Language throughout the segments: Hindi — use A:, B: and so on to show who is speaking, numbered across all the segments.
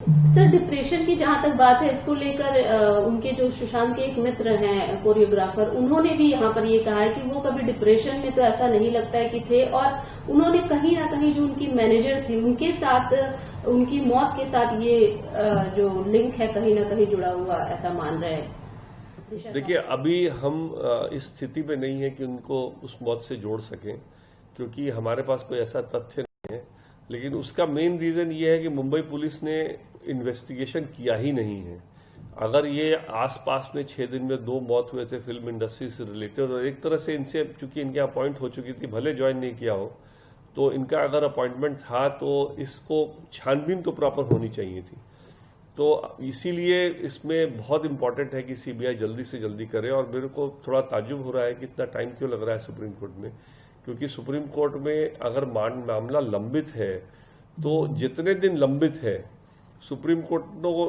A: सर डिप्रेशन की जहां तक बात है, इसको लेकर उनके जो सुशांत के एक मित्र हैं कोरियोग्राफर, उन्होंने भी यहाँ पर ये कहा है कि वो कभी डिप्रेशन में तो ऐसा नहीं लगता है कि थे, और उन्होंने कहीं ना कहीं जो उनकी मैनेजर थी उनके साथ, उनकी मौत के साथ ये जो लिंक है कहीं ना कहीं जुड़ा हुआ ऐसा मान रहे हैं।
B: देखिए, अभी हम इस स्थिति में नहीं है कि उनको उस मौत से जोड़ सकें, क्योंकि हमारे पास कोई ऐसा तथ्य नहीं है। लेकिन उसका मेन रीजन ये है कि मुंबई पुलिस ने इन्वेस्टिगेशन किया ही नहीं है। अगर ये आसपास में 6 दिन में 2 मौत हुए थे फिल्म इंडस्ट्री से रिलेटेड, और एक तरह से इनसे चूंकि इनके अपॉइंट हो चुकी थी, भले ज्वाइन नहीं किया हो, तो इनका अगर अपॉइंटमेंट था तो इसको छानबीन तो प्रॉपर होनी चाहिए थी। तो इसीलिए इसमें बहुत इंपॉर्टेंट है कि सीबीआई जल्दी से जल्दी करे। और मेरे को थोड़ा ताज्जुब हो रहा है कि इतना टाइम क्यों लग रहा है सुप्रीम कोर्ट में, क्योंकि सुप्रीम कोर्ट में अगर मामला लंबित है तो जितने दिन लंबित है, सुप्रीम कोर्ट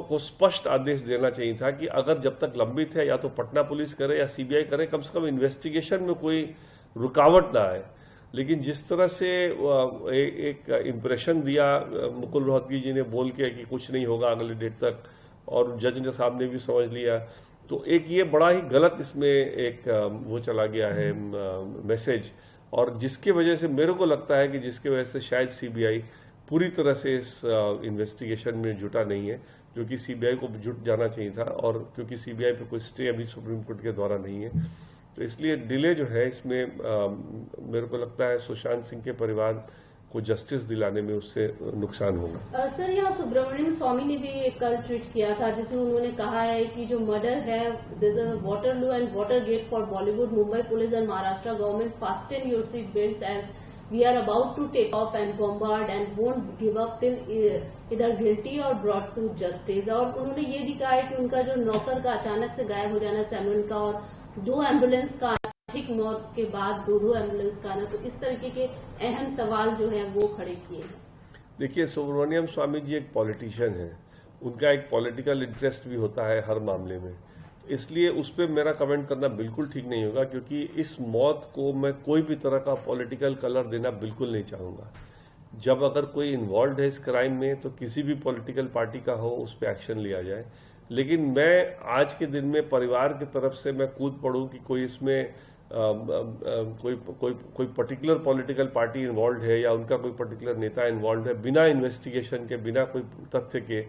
B: को स्पष्ट आदेश देना चाहिए था कि अगर जब तक लंबित है या तो पटना पुलिस करे या सीबीआई करे, कम से कम इन्वेस्टिगेशन में कोई रुकावट ना आए। लेकिन जिस तरह से एक इम्प्रेशन दिया मुकुल रोहतगी जी ने बोल के कि कुछ नहीं होगा अगले डेट तक, और जज ने साहब ने भी समझ लिया, तो एक ये बड़ा ही गलत इसमें एक वो चला गया है मैसेज, और जिसके वजह से मेरे को लगता है कि जिसके वजह से शायद सीबीआई पूरी तरह से इस इन्वेस्टिगेशन में जुटा नहीं है, जो कि सीबीआई को जुट जाना चाहिए था। और क्योंकि सीबीआई पे कोई स्टे अभी सुप्रीम कोर्ट के द्वारा नहीं है, तो इसलिए डिले जो है इसमें मेरे को लगता है सुशांत सिंह के परिवार को जस्टिस दिलाने में उससे नुकसान होगा।
A: सर, यहाँ सुब्रमण्यम स्वामी ने भी एक कल ट्वीट किया था जिसमें उन्होंने कहा है कि जो मर्डर है, this is Waterloo and Watergate for Bollywood, Mumbai police and Maharashtra government fasten your seat belts as we are about to take off and bombard and won't give up till either guilty or brought to justice. और उन्होंने ये भी कहा है कि उनका जो नौकर का अचानक से गायब हो जाना सैमुअल का, और 2 एम्बुलेंस का ठीक मौत के बाद 2 एम्बुलेंस का आना, तो इस तरीके के अहम सवाल जो है वो खड़े किए हैं।
B: देखिए, सुब्रमण्यम स्वामी जी एक पॉलिटिशियन है, उनका एक पॉलिटिकल इंटरेस्ट भी होता है हर मामले में, इसलिए उस पर मेरा कमेंट करना बिल्कुल ठीक नहीं होगा, क्योंकि इस मौत को मैं कोई भी तरह का पॉलिटिकल कलर देना बिल्कुल नहीं चाहूंगा। जब अगर कोई इन्वॉल्व है इस क्राइम में तो किसी भी पॉलिटिकल पार्टी का हो, उस पर एक्शन लिया जाए। लेकिन मैं आज के दिन में परिवार की तरफ से मैं कूद पड़ूं कि कोई इसमें कोई पर्टिकुलर पॉलिटिकल पार्टी इन्वॉल्व है या उनका कोई पर्टिकुलर नेता इन्वॉल्व है, बिना इन्वेस्टिगेशन के, बिना कोई तथ्य के,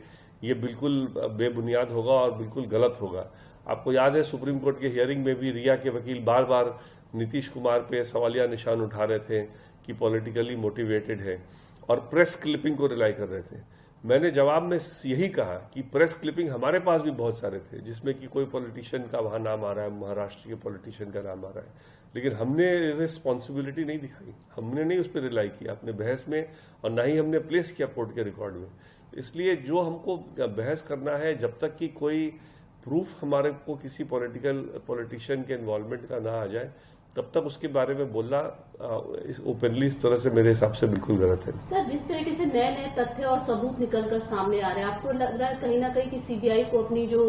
B: ये बिल्कुल बेबुनियाद होगा और बिल्कुल गलत होगा। आपको याद है सुप्रीम कोर्ट के हियरिंग में भी रिया के वकील बार बार नीतीश कुमार पे सवालिया निशान उठा रहे थे कि पॉलिटिकली मोटिवेटेड है, और प्रेस क्लिपिंग को रिलाई कर रहे थे। मैंने जवाब में यही कहा कि प्रेस क्लिपिंग हमारे पास भी बहुत सारे थे जिसमें कि कोई पॉलिटिशियन का वहां नाम आ रहा है, महाराष्ट्र के पॉलिटिशियन का नाम आ रहा है, लेकिन हमने रिस्पॉन्सिबिलिटी नहीं दिखाई, हमने नहीं उस पर रिलाई किया अपने बहस में, और ना ही हमने प्लेस किया कोर्ट के रिकॉर्ड में। इसलिए जो हमको बहस करना है, जब तक कि कोई प्रूफ हमारे को किसी पॉलिटिशियन के इन्वॉल्वमेंट का ना आ जाए, तब तक उसके बारे में बोलना ओपनली इस तरह से मेरे हिसाब से बिल्कुल गलत है।
A: सर, जिस तरीके से नए नए तथ्य और सबूत निकलकर सामने आ रहे हैं, आपको लग रहा है कहीं ना कहीं कि सीबीआई को अपनी जो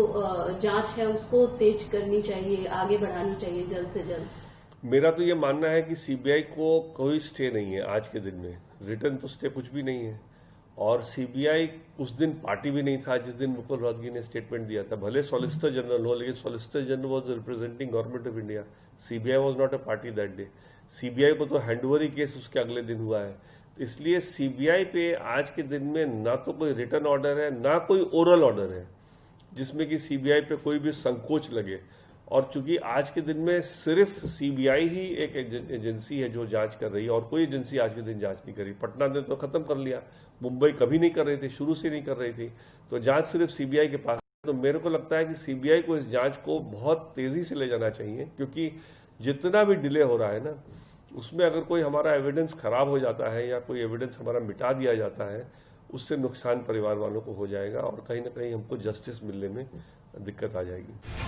A: जांच है उसको तेज करनी चाहिए, आगे बढ़ानी चाहिए जल्द से जल्द?
B: मेरा तो ये मानना है कि सीबीआई को कोई स्टे नहीं है आज के दिन में, रिटर्न तो स्टे कुछ भी नहीं है। और सीबीआई उस दिन पार्टी भी नहीं था जिस दिन मुकुल रोहतगी ने स्टेटमेंट दिया था। भले सॉलिसिटर जनरल हो, लेकिन solicitor general was representing government of India, CBI was not a party that day. CBI को तो हैंडओवर केस उसके अगले दिन हुआ है। तो इसलिए सीबीआई पे आज के दिन में ना तो कोई रिटर्न ऑर्डर है, ना कोई ओरल ऑर्डर है जिसमें कि सीबीआई पे कोई भी संकोच लगे। और चूंकि आज के दिन में सिर्फ सीबीआई ही एक एजेंसी है जो जांच कर रही है, और कोई एजेंसी आज के दिन जांच नहीं करी। पटना ने तो खत्म कर लिया, मुंबई कभी नहीं कर रही थी, शुरू से नहीं कर रही थी, तो जांच सिर्फ सीबीआई के पास। तो मेरे को लगता है कि सीबीआई को इस जांच को बहुत तेजी से ले जाना चाहिए, क्योंकि जितना भी डिले हो रहा है ना, उसमें अगर कोई हमारा एविडेंस खराब हो जाता है या कोई एविडेंस हमारा मिटा दिया जाता है, उससे नुकसान परिवार वालों को हो जाएगा और कहीं ना कहीं हमको जस्टिस मिलने में दिक्कत आ जाएगी।